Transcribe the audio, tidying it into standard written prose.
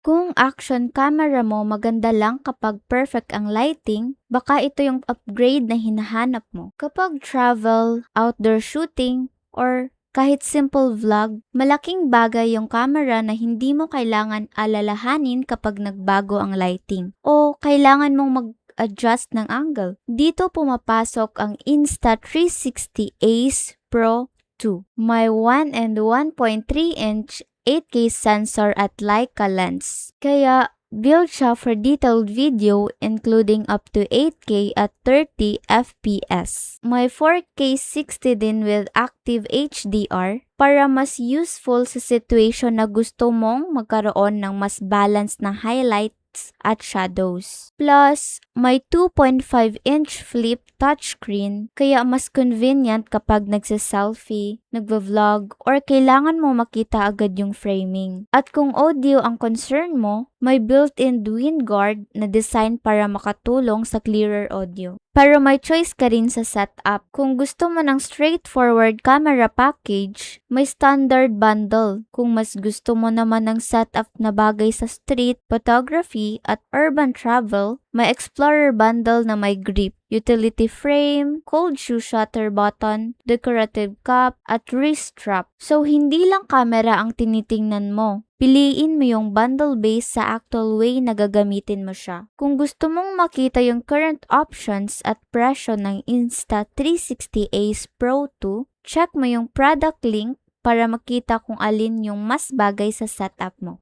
Kung action camera mo maganda lang kapag perfect ang lighting, baka ito yung upgrade na hinahanap mo. Kapag travel, outdoor shooting, or kahit simple vlog, malaking bagay yung camera na hindi mo kailangan alalahanin kapag nagbago ang lighting o kailangan mong mag-adjust ng angle. Dito pumapasok ang Insta360 Ace Pro 2. May 1 and 1.3-inch 8K sensor at Leica lens. Kaya built siya for detailed video including up to 8K at 30 FPS. May 4K 60 din with active HDR para mas useful sa situation na gusto mong magkaroon ng mas balanced na highlights at shadows. Plus, may 2.5-inch flip touchscreen kaya mas convenient kapag nagsa-selfie, nagva-vlog, or kailangan mo makita agad yung framing. At kung audio ang concern mo, may built-in wind guard na design para makatulong sa clearer audio. Pero may choice ka rin sa setup. Kung gusto mo ng straightforward camera package, may standard bundle. Kung mas gusto mo naman ng setup na bagay sa street, photography, at urban travel, may Explorer bundle na may grip, utility frame, cold shoe shutter button, decorative cup, at wrist strap. So, hindi lang camera ang tinitingnan mo. Piliin mo yung bundle based sa actual way na gagamitin mo siya. Kung gusto mong makita yung current options at presyo ng Insta360 Ace Pro 2, check mo yung product link para makita kung alin yung mas bagay sa setup mo.